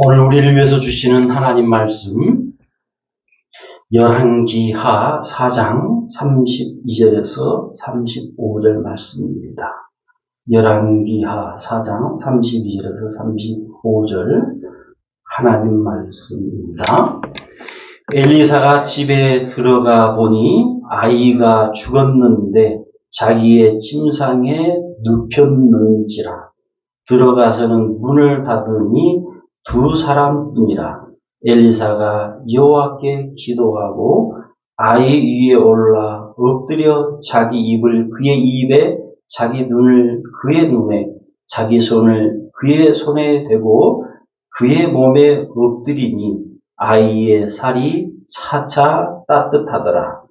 오늘 우리를 위해서 주시는 하나님 말씀 열왕기하 4장 32절에서 35절 말씀입니다. 열왕기하 4장 32절에서 35절 하나님 말씀입니다. 엘리사가 집에 들어가 보니 아이가 죽었는데 자기의 침상에 눕혔는지라. 들어가서는 문을 닫으니 두 사람뿐이라. 엘리사가 여호와께 기도하고 아이 위에 올라 엎드려 자기 입을 그의 입에, 자기 눈을 그의 눈에, 자기 손을 그의 손에 대고 그의 몸에 엎드리니 아이의 살이 차차 따뜻하더라.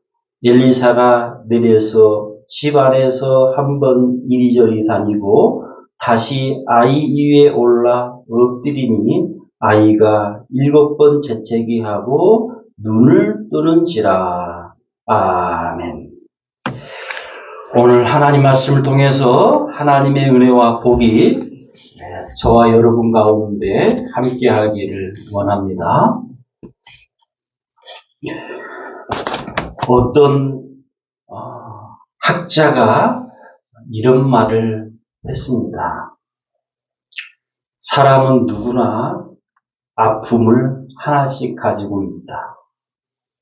엘리사가 내려서 집 안에서 한번 이리저리 다니고 다시 아이 위에 올라 엎드리니 아이가 7번 재채기하고 눈을 뜨는지라. 아멘. 오늘 하나님 말씀을 통해서 하나님의 은혜와 복이 저와 여러분 가운데 함께 하기를 원합니다. 어떤 학자가 이런 말을 했습니다. 사람은 누구나 아픔을 하나씩 가지고 있다.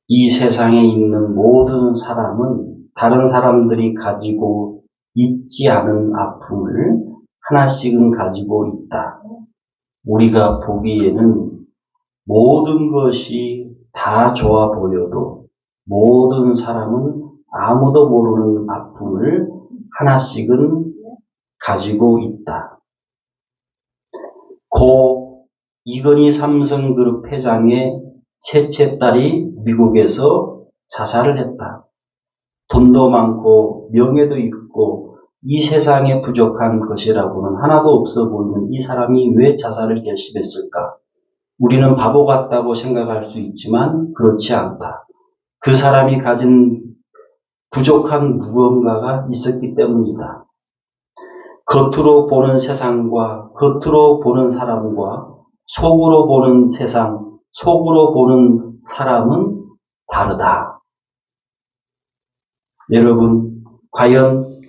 이 세상에 있는 모든 사람은 다른 사람들이 가지고 있지 않은 아픔을 하나씩은 가지고 있다. 우리가 보기에는 모든 것이 다 좋아 보여도 모든 사람은 아무도 모르는 아픔을 하나씩은 가지고 있다. 고 이건희 삼성그룹 회장의 셋째 딸이 미국에서 자살을 했다. 돈도 많고 명예도 있고 이 세상에 부족한 것이라고는 하나도 없어 보이는 이 사람이 왜 자살을 결심했을까? 우리는 바보 같다고 생각할 수 있지만 그렇지 않다. 그 사람이 가진 부족한 무언가가 있었기 때문이다. 겉으로 보는 세상과 겉으로 보는 사람과 속으로 보는 세상, 속으로 보는 사람은 다르다. 여러분, 과연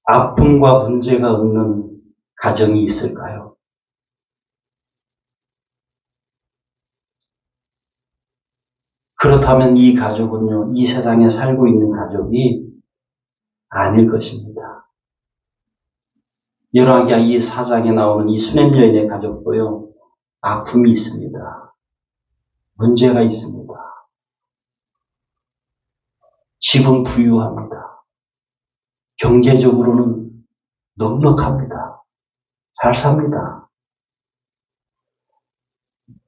아픔과 문제가 없는 가정이 있을까요? 그렇다면 이 가족은요, 이 세상에 살고 있는 가족이 아닐 것입니다. 열왕기하 이 4장에 나오는 이 수넴 여인의 가족도요, 아픔이 있습니다. 문제가 있습니다. 집은 부유합니다. 경제적으로는 넉넉합니다. 잘 삽니다.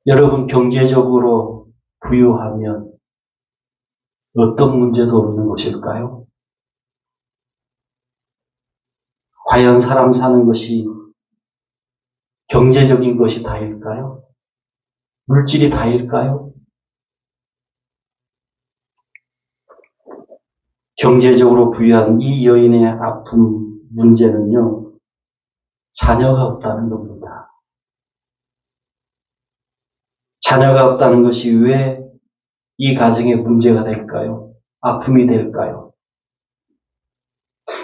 여러분, 경제적으로 부유하면 어떤 문제도 없는 것일까요? 과연 사람 사는 것이 경제적인 것이 다일까요? 물질이 다일까요? 경제적으로 부유한 이 여인의 아픔 문제는요, 자녀가 없다는 겁니다. 자녀가 없다는 것이 왜 이 가정의 문제가 될까요? 아픔이 될까요?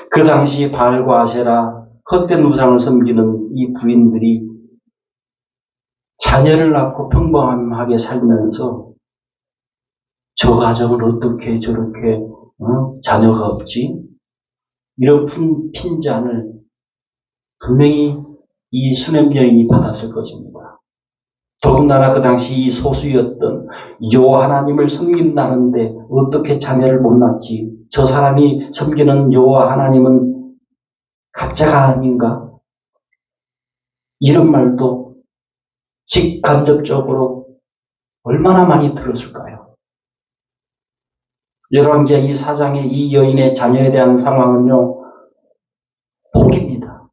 그 당시 바알과 아세라 헛된 우상을 섬기는 이 부인들이 자녀를 낳고 평범하게 살면서 저 가정은 어떻게 저렇게 자녀가 없지? 이런 핀잔을 분명히 이 수넴 여인이 받았을 것입니다. 더군다나 그 당시 이 소수였던 여호와 하나님을 섬긴다는데 어떻게 자녀를 못 낳지? 저 사람이 섬기는 여호와 하나님은 가짜가 아닌가? 이런 말도 직간접적으로 얼마나 많이 들었을까요? 열왕기하 이 4장의 이 여인의 자녀에 대한 상황은요, 복입니다.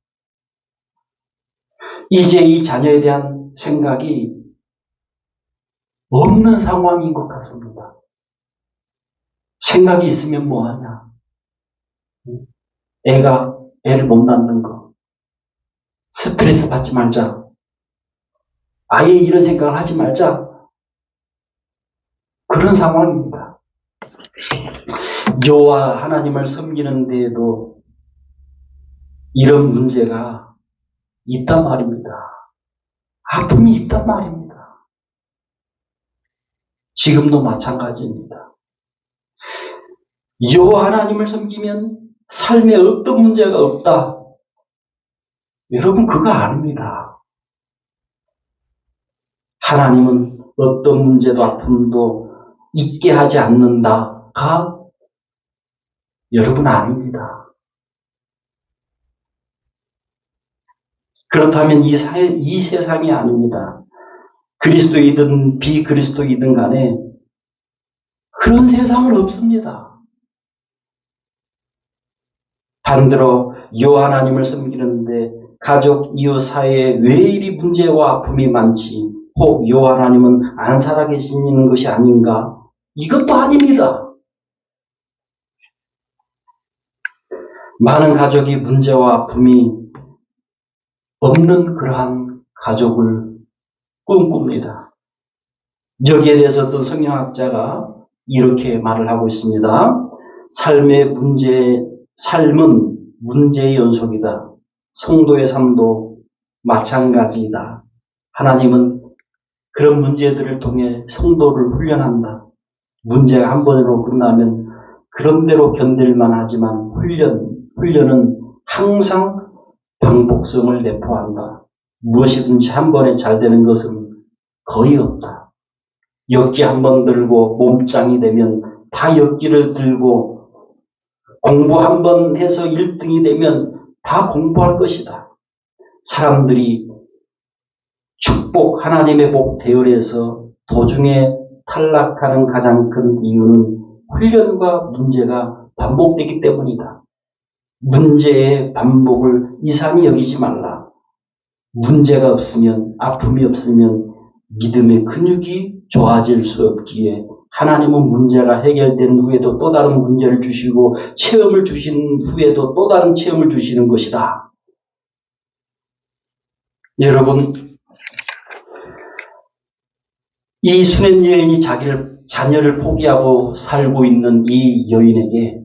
이제 이 자녀에 대한 생각이 없는 상황인 것 같습니다. 생각이 있으면 뭐하냐? 애를 못 낳는 거. 스트레스 받지 말자. 아예 이런 생각을 하지 말자. 그런 상황입니다. 여호와 하나님을 섬기는 데에도 이런 문제가 있단 말입니다. 아픔이 있단 말입니다. 지금도 마찬가지입니다. 여호와 하나님을 섬기면 삶에 어떤 문제가 없다. 여러분 그거 아닙니다. 하나님은 어떤 문제도 아픔도 있게 하지 않는다가 여러분 아닙니다. 그렇다면 이 세상이 아닙니다. 그리스도이든 비그리스도이든 간에 그런 세상은 없습니다. 반대로 여호와 하나님을 섬기는데 가족, 이웃 사이에 왜 이리 문제와 아픔이 많지? 혹 여호와 하나님은 안 살아계시는 것이 아닌가? 이것도 아닙니다. 많은 가족이 문제와 아픔이 없는 그러한 가족을 꿈꿉니다. 여기에 대해서 어떤 성경학자가 이렇게 말을 하고 있습니다. 삶은 문제의 연속이다. 성도의 삶도 마찬가지이다. 하나님은 그런 문제들을 통해 성도를 훈련한다. 문제가 한 번으로 끝나면 그런 대로 견딜만 하지만 훈련은 항상 반복성을 내포한다. 무엇이든지 한 번에 잘 되는 것은 거의 없다. 엿기 한 번 들고 몸짱이 되면 다 엿기를 들고 공부 한 번 해서 1등이 되면 다 공부할 것이다. 사람들이 축복, 하나님의 복 대열에서 도중에 탈락하는 가장 큰 이유는 훈련과 문제가 반복되기 때문이다. 문제의 반복을 이상히 여기지 말라. 문제가 없으면, 아픔이 없으면 믿음의 근육이 좋아질 수 없기에 하나님은 문제가 해결된 후에도 또 다른 문제를 주시고 체험을 주신 후에도 또 다른 체험을 주시는 것이다. 여러분, 이 수냄 여인이 자녀를 포기하고 살고 있는 이 여인에게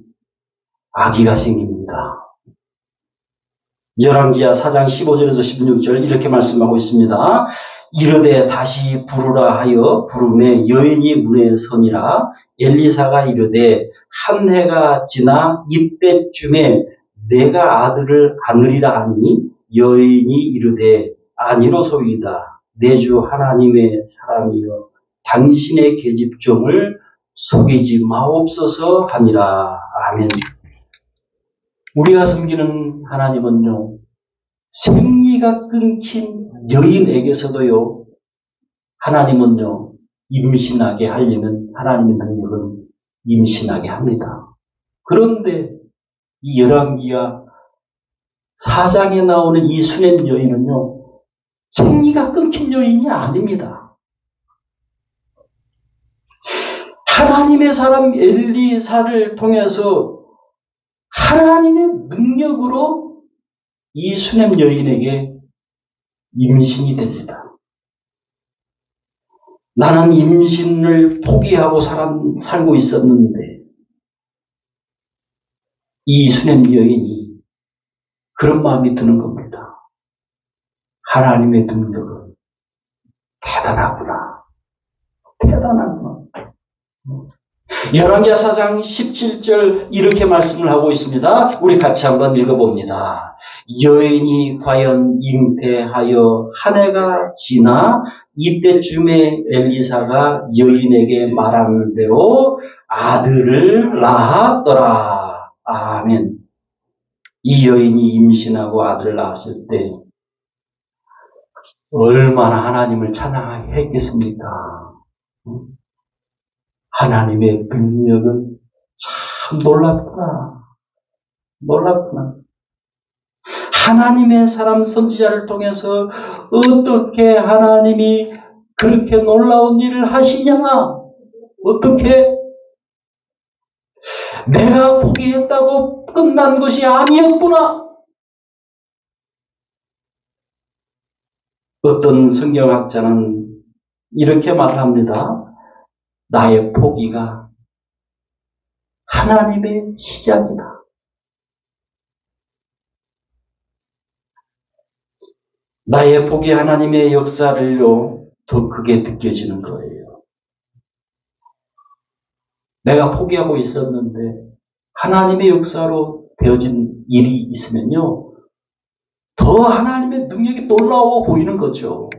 아기가 생깁니다. 열왕기하 4장 15절에서 16절 이렇게 말씀하고 있습니다. 이르되 다시 부르라 하여 부르매 여인이 문에 서니라. 엘리사가 이르되 한 해가 지나 이때쯤에 내가 아들을 안으리라 하니 여인이 이르되 아니로소이다. 내 주 하나님의 사람이여 당신의 계집종을 속이지 마옵소서 하니라. 아멘. 우리가 섬기는 하나님은요, 생리가 끊긴 여인에게서도요, 하나님은요, 임신하게 하려면 하나님의 능력은 임신하게 합니다. 그런데 이 열왕기하 4장에 나오는 이 수냄 여인은요, 생리가 끊긴 여인이 아닙니다. 하나님의 사람 엘리사를 통해서 하나님의 능력으로 이 수냄 여인에게 임신이 됩니다. 나는 임신을 포기하고 살고 있었는데 이 수냄 여인이 그런 마음이 드는 겁니다. 하나님의 능력은 대단하구나. 대단하구나. 열왕기하 4장 17절 이렇게 말씀을 하고 있습니다. 우리 같이 한번 읽어봅니다. 여인이 과연 잉태하여 한 해가 지나 이때쯤에 엘리사가 여인에게 말하는 대로 아들을 낳았더라. 아멘. 이 여인이 임신하고 아들을 낳았을 때 얼마나 하나님을 찬양했겠습니까? 하나님의 능력은 참 놀랍구나. 놀랍구나. 하나님의 사람 선지자를 통해서 어떻게 하나님이 그렇게 놀라운 일을 하시냐? 어떻게? 내가 포기했다고 끝난 것이 아니었구나. 어떤 성경학자는 이렇게 말합니다. 나의 포기가 하나님의 시작이다. 나의 포기 하나님의 역사를요, 더 크게 느껴지는 거예요. 내가 포기하고 있었는데 하나님의 역사로 되어진 일이 있으면요, 더 하나님의 능력이 놀라워 보이는 거죠.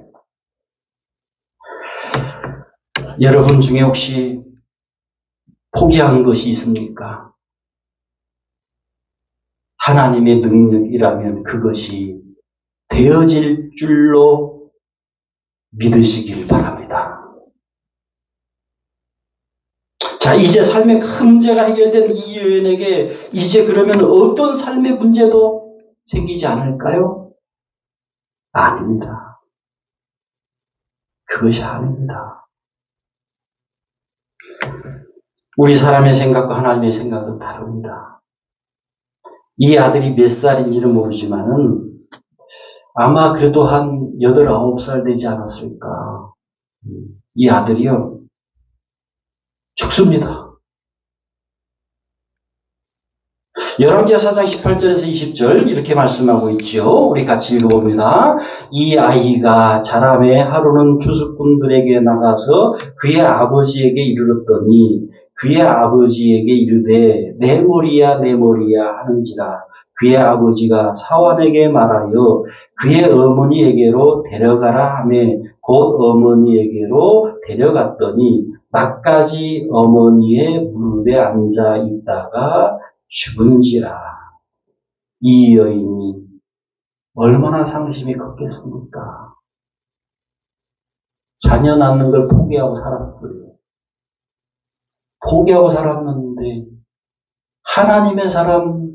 여러분 중에 혹시 포기한 것이 있습니까? 하나님의 능력이라면 그것이 되어질 줄로 믿으시길 바랍니다. 자, 이제 삶의 큰 문제가 해결된 이 여인에게 이제 그러면 어떤 삶의 문제도 생기지 않을까요? 아닙니다. 그것이 아닙니다. 우리 사람의 생각과 하나님의 생각은 다릅니다. 이 아들이 몇 살인지는 모르지만은 아마 그래도 한 8, 9살 되지 않았을까. 이 아들이요, 죽습니다. 열왕기하 4장 18절에서 20절 이렇게 말씀하고 있죠. 우리 같이 읽어봅니다. 이 아이가 자라매 하루는 주수꾼들에게 나가서 그의 아버지에게 이르렀더니 그의 아버지에게 이르되 내 머리야 내 머리야 하는지라. 그의 아버지가 사환에게 말하여 그의 어머니에게로 데려가라 하매 곧 어머니에게로 데려갔더니 낮까지 어머니의 무릎에 앉아 있다가 죽은지라. 이 여인이 얼마나 상심이 컸겠습니까? 자녀 낳는 걸 포기하고 살았어요. 포기하고 살았는데 하나님의 사람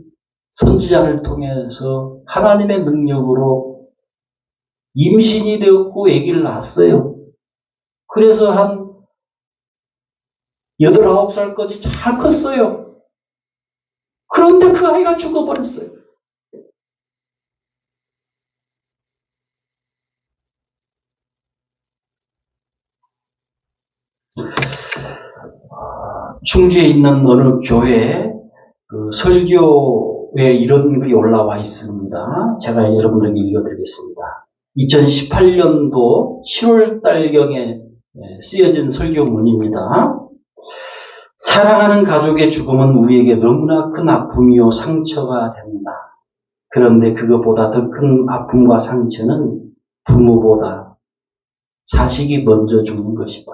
선지자를 통해서 하나님의 능력으로 임신이 되었고 아기를 낳았어요. 그래서 한 8, 9살까지 잘 컸어요. 그런데 그 아이가 죽어버렸어요. 충주에 있는 어느 교회 설교에 이런 글이 올라와 있습니다. 제가 여러분들에게 읽어드리겠습니다. 2018년도 7월달경에 쓰여진 설교문입니다. 사랑하는 가족의 죽음은 우리에게 너무나 큰 아픔이요 상처가 됩니다. 그런데 그것보다 더 큰 아픔과 상처는 부모보다 자식이 먼저 죽는 것이다.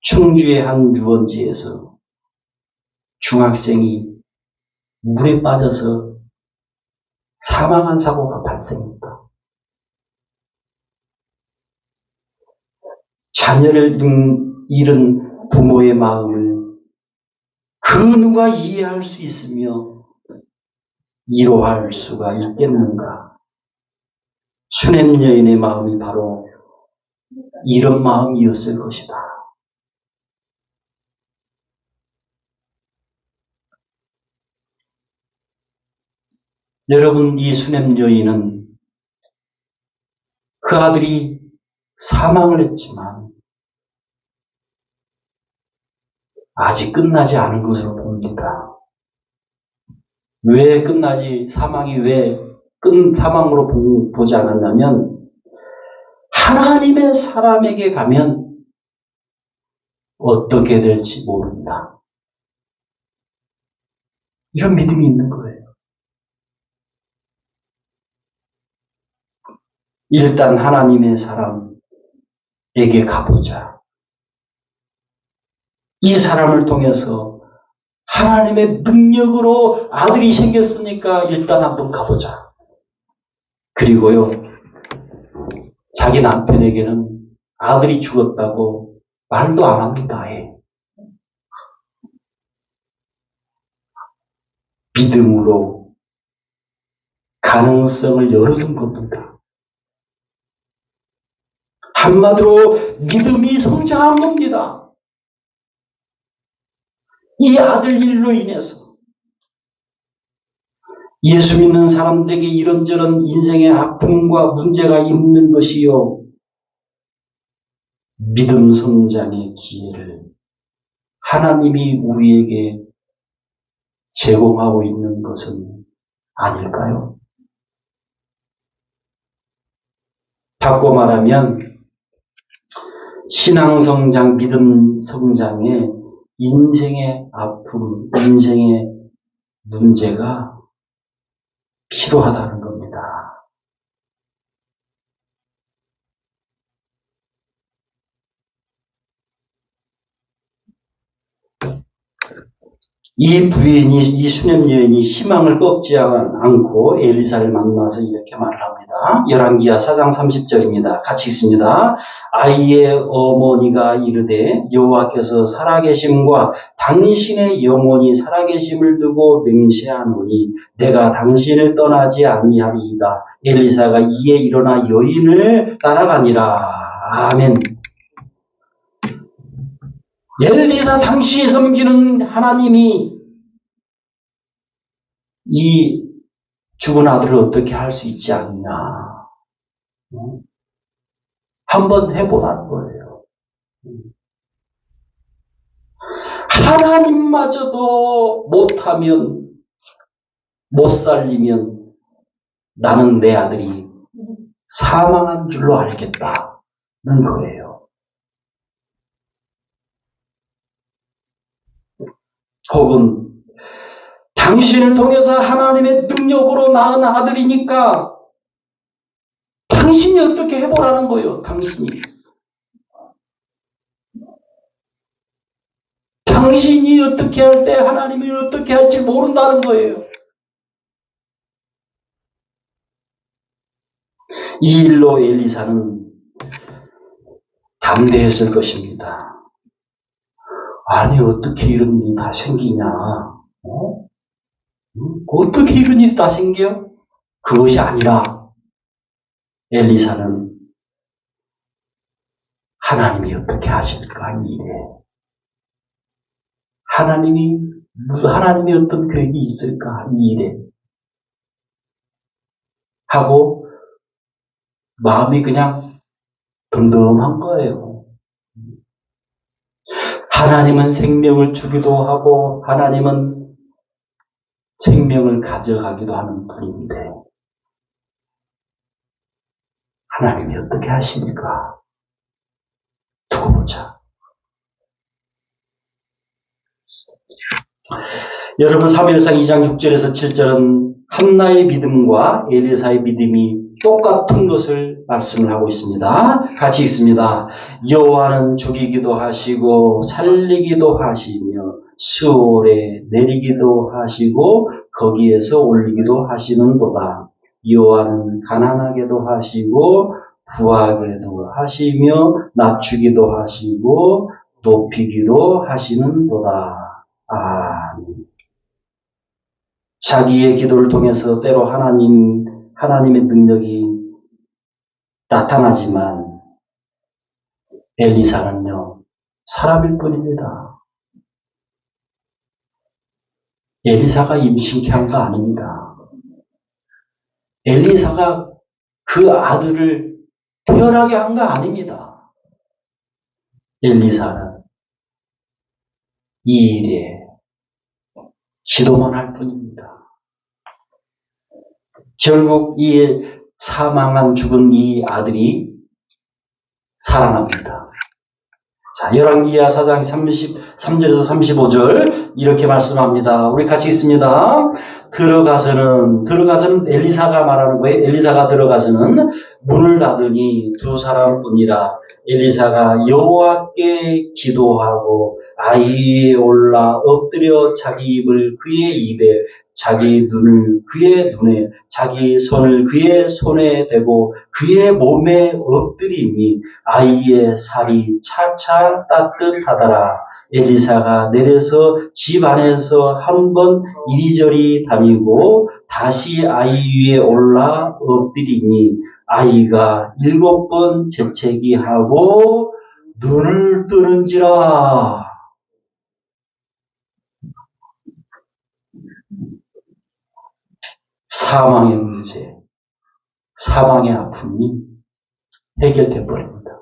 충주의 한 유원지에서 중학생이 물에 빠져서 사망한 사고가 발생했다. 자녀를 잃은 부모의 마음을 그 누가 이해할 수 있으며 위로할 수가 있겠는가? 수냄 여인의 마음이 바로 이런 마음이었을 것이다. 여러분, 이 수냄 여인은 그 아들이 사망을 했지만 아직 끝나지 않은 것으로 봅니다. 왜 끝나지, 사망이 왜 사망으로 보지 않았냐면 하나님의 사람에게 가면 어떻게 될지 모른다. 이런 믿음이 있는 거예요. 일단 하나님의 사람에게 가보자. 이 사람을 통해서 하나님의 능력으로 아들이 생겼으니까 일단 한번 가보자. 그리고요, 자기 남편에게는 아들이 죽었다고 말도 안 합니다. 믿음으로 가능성을 열어둔 겁니다. 한마디로 믿음이 성장한 겁니다. 이 아들 일로 인해서 예수 믿는 사람들에게 이런저런 인생의 아픔과 문제가 있는 것이요. 믿음 성장의 기회를 하나님이 우리에게 제공하고 있는 것은 아닐까요? 바꿔 말하면 신앙 성장, 믿음 성장에 인생의 아픔, 인생의 문제가 필요하다는 겁니다. 이 부인이, 이 수냄 여인이 희망을 꺾지 않고 엘리사를 만나서 이렇게 말을 합니다. 열왕기하 4장 30절입니다. 같이 읽습니다. 아이의 어머니가 이르되 여호와께서 살아계심과 당신의 영혼이 살아계심을 두고 맹세하노니 내가 당신을 떠나지 아니하리이다. 엘리사가 이에 일어나 여인을 따라가니라. 아멘. 엘리사 당시에 섬기는 하나님이 이 죽은 아들을 어떻게 할 수 있지 않냐. 한번 해보라는 거예요. 하나님마저도 못하면, 못 살리면 나는 내 아들이 사망한 줄로 알겠다는 거예요. 혹은 당신을 통해서 하나님의 능력으로 낳은 아들이니까 당신이 어떻게 해보라는 거예요. 당신이 어떻게 할 때 하나님이 어떻게 할지 모른다는 거예요. 이 일로 엘리사는 담대했을 것입니다. 아니 어떻게 이런 일이 다 생기냐. 어떻게 이런 일이 다 생겨? 그것이 아니라 엘리사는 하나님이 어떻게 하실까 이 일에. 하나님이 어떤 계획이 있을까 이 일에. 하고 마음이 그냥 덤덤한 거예요. 하나님은 생명을 주기도 하고 하나님은 생명을 가져가기도 하는 분인데 하나님이 어떻게 하십니까? 두고 보자. 여러분 사무엘상 2장 6절에서 7절은 한나의 믿음과 엘리사의 믿음이 똑같은 것을 말씀을 하고 있습니다. 같이 읽습니다. 여호와는 죽이기도 하시고 살리기도 하시며 수월에 내리기도 하시고 거기에서 올리기도 하시는도다. 여호와는 가난하게도 하시고 부하게도 하시며 낮추기도 하시고 높이기도 하시는도다. 아멘. 자기의 기도를 통해서 때로 하나님의 능력이 나타나지만 엘리사는요, 사람일 뿐입니다. 엘리사가 임신케 한 거 아닙니다. 엘리사가 그 아들을 태어나게 한 거 아닙니다. 엘리사는 이 일에 기도만 할 뿐입니다. 결국 이 죽은 이 아들이 살아납니다. 자, 열왕기하 4장 33절에서 35절 이렇게 말씀합니다. 우리 같이 읽습니다. 들어가서는 엘리사가 말하는 거예요. 엘리사가 들어가서는 문을 닫으니 두 사람뿐이라. 엘리사가 여호와께 기도하고 아이 위에 올라 엎드려 자기 입을 그의 입에 자기 눈을 그의 눈에 자기 손을 그의 손에 대고 그의 몸에 엎드리니 아이의 살이 차차 따뜻하더라. 엘리사가 내려서 집 안에서 한번 이리저리 다니고 다시 아이 위에 올라 엎드리니 아이가 7번 재채기하고 눈을 뜨는지라. 사망의 문제, 사망의 아픔이 해결돼 버립니다.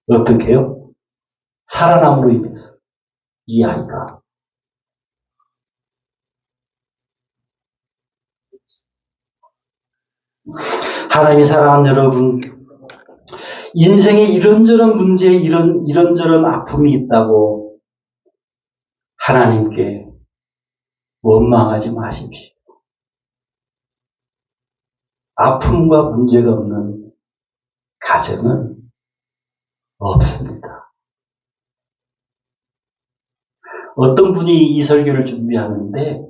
어떻게요? 살아남으로 인해서 이 아이가 하나님이 사랑하는 여러분, 인생에 이런저런 문제, 이런저런 아픔이 있다고 하나님께 원망하지 마십시오. 아픔과 문제가 없는 가정은 없습니다. 어떤 분이 이 설교를 준비하는데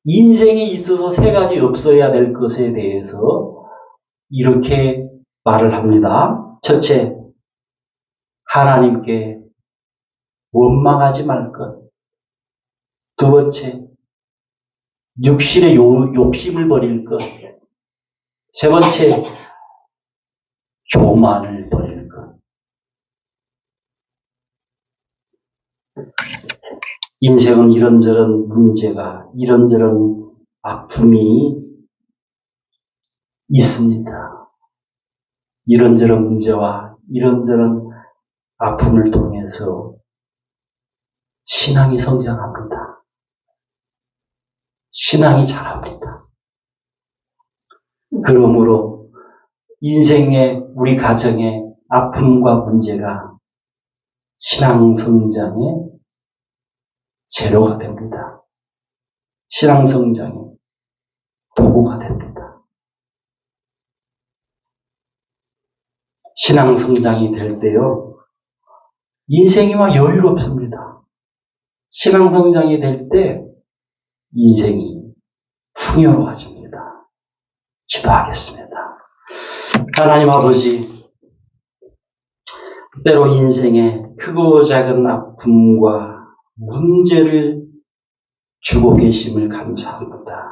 인생에 있어서 세 가지 없어야 될 것에 대해서 이렇게 말을 합니다. 첫째, 하나님께 원망하지 말 것. 두 번째, 육신의 욕심을 버릴 것. 세 번째, 교만을 버릴 것. 인생은 이런저런 문제가, 이런저런 아픔이 있습니다. 이런저런 문제와 이런저런 아픔을 통해서 신앙이 성장합니다. 신앙이 자랍니다. 그러므로 인생의 우리 가정의 아픔과 문제가 신앙 성장의 재료가 됩니다. 신앙 성장의 도구가 됩니다. 신앙 성장이 될 때요, 인생이 막 여유롭습니다. 신앙 성장이 될 때 인생이 풍요로워집니다. 기도하겠습니다. 하나님 아버지, 때로 인생에 크고 작은 아픔과 문제를 주고 계심을 감사합니다.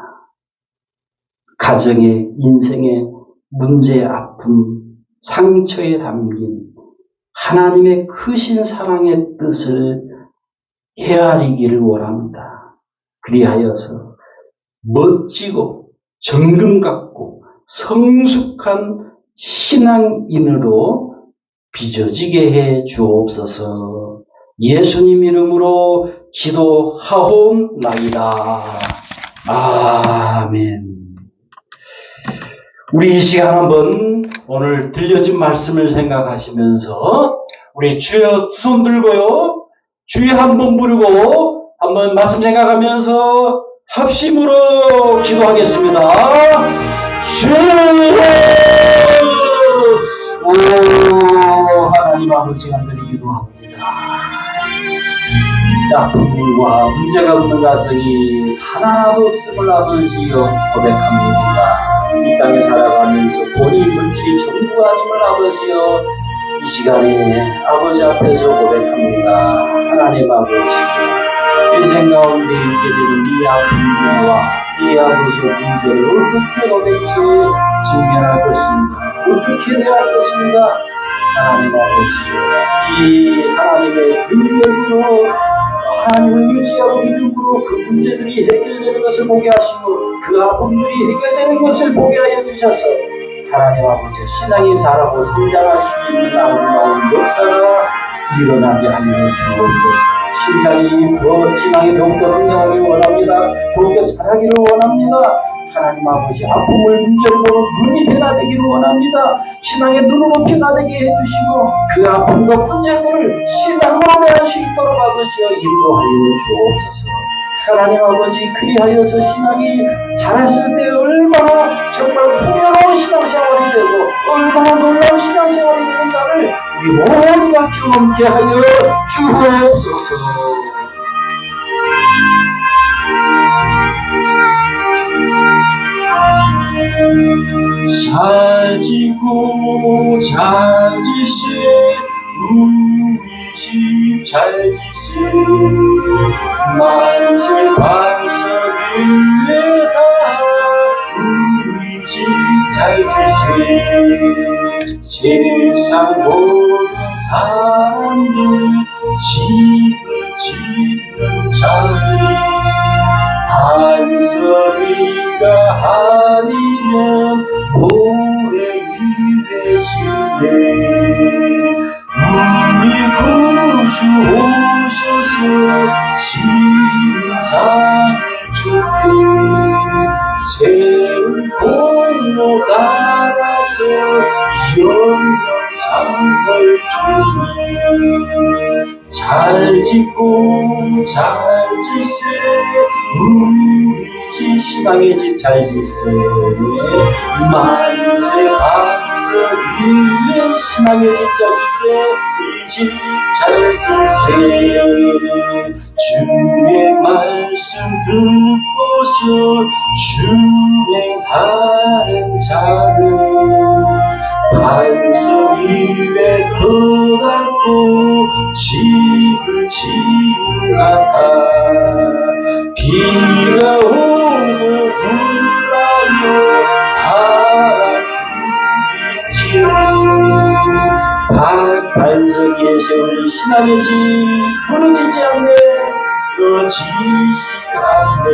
가정의, 인생의 문제, 아픔, 상처에 담긴 하나님의 크신 사랑의 뜻을 헤아리기를 원합니다. 그리하여서 멋지고 정금 같고 성숙한 신앙인으로 빚어지게 해 주옵소서. 예수님 이름으로 기도하옵나이다. 아멘. 우리 이 시간 한번 오늘 들려진 말씀을 생각하시면서 우리 주여 두 손 들고요, 주여 한번 부르고 한번 말씀 생각하면서 합심으로 기도하겠습니다. 주여! 오, 하나님 아버지 간절히 기도합니다. 아픔과 문제가 없는 가정이 하나도 없음을 아버지여 고백합니다. 이 땅에 살아가면서 돈이 물질이 전부가 아님을 아버지여 이 시간에 아버지 앞에서 고백합니다. 하나님 아버지, 인생 가운데 있게 되는 이 아픔과 이 아버지 문제를 어떻게 도대체 직면할 것인가, 어떻게 해야 할 것인가. 하나님 아버지, 이 하나님의 능력으로 하나님을 의지하고 믿음으로 그 문제들이 해결되는 것을 보게 하시고 그 아픔들이 해결되는 것을 보게 하여 주셔서 하나님 아버지, 신앙이 자라고 성장할 수 있는 아름다운 역사가 일어나게 하여 주옵소서. 신앙이 더욱더 성장하기를 원합니다. 더욱더 자라기를 원합니다. 하나님 아버지, 아픔을, 문제를 보는 눈이 변화되기를 원합니다. 신앙의 눈으로 변화되게 해주시고 그 아픔과 문제들을 신앙으로 대할 수 있도록 아버지여 인도하여 주옵소서. 하나님 아버지, 그리하여서 신앙이 자랐을 때 얼마나 정말 풍요로운 신앙생활이 되고 얼마나 놀라운 신앙생활이 되는가를 우리 모두가 경험케 하여 주옵소서. 잘 짓고 잘 지세 우리 집 잘 지세 만세 반석 위에다 우리 집 잘 지세 세상 모든 사람들 집을 짓는 자리 반석이가 아니면 모래 위에 실래 우리 구주 오셔서 진상을 주네 새로운 공로 따라서 영영상을 주네 잘 짓고 잘 짓세 우리 집 신앙의 집 잘 짓세 만세 반석 위에 신앙의 집 잘 짓세 우리 집 잘 짓세 주의 말씀 듣고서 준행하는 자는 반석 위에 거갖고 집을 지은 같아 비가 오고 불나며 바람 반석 위에 세운 신앙의 집 무너지지 않네 지시하네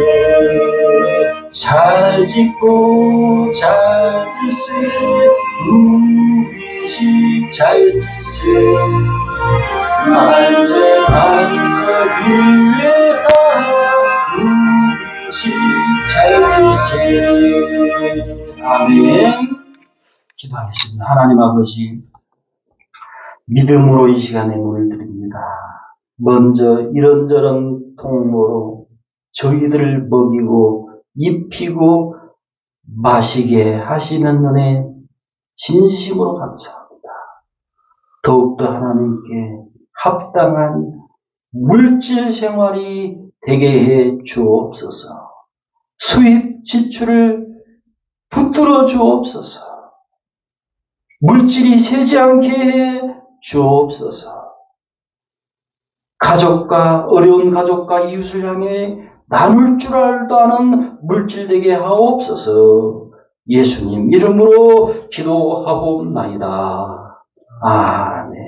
잘 짓고 잘 짓세 우리 집 잘 짓세 만세 반석 위에다 우리 집 잘 짓세 아멘 기도하겠습니다. 하나님 아버지 믿음으로 이 시간에 문을 드립니다. 먼저 이런저런 통로로 저희들을 먹이고 입히고 마시게 하시는 은혜 진심으로 감사합니다. 더욱더 하나님께 합당한 물질 생활이 되게 해 주옵소서. 수입 지출을 붙들어 주옵소서. 물질이 새지 않게 해 주옵소서. 가족과 어려운 가족과 이웃을 향해 나눌 줄 알도 아는 물질 되게 하옵소서. 예수님 이름으로 기도하옵나이다. 아멘.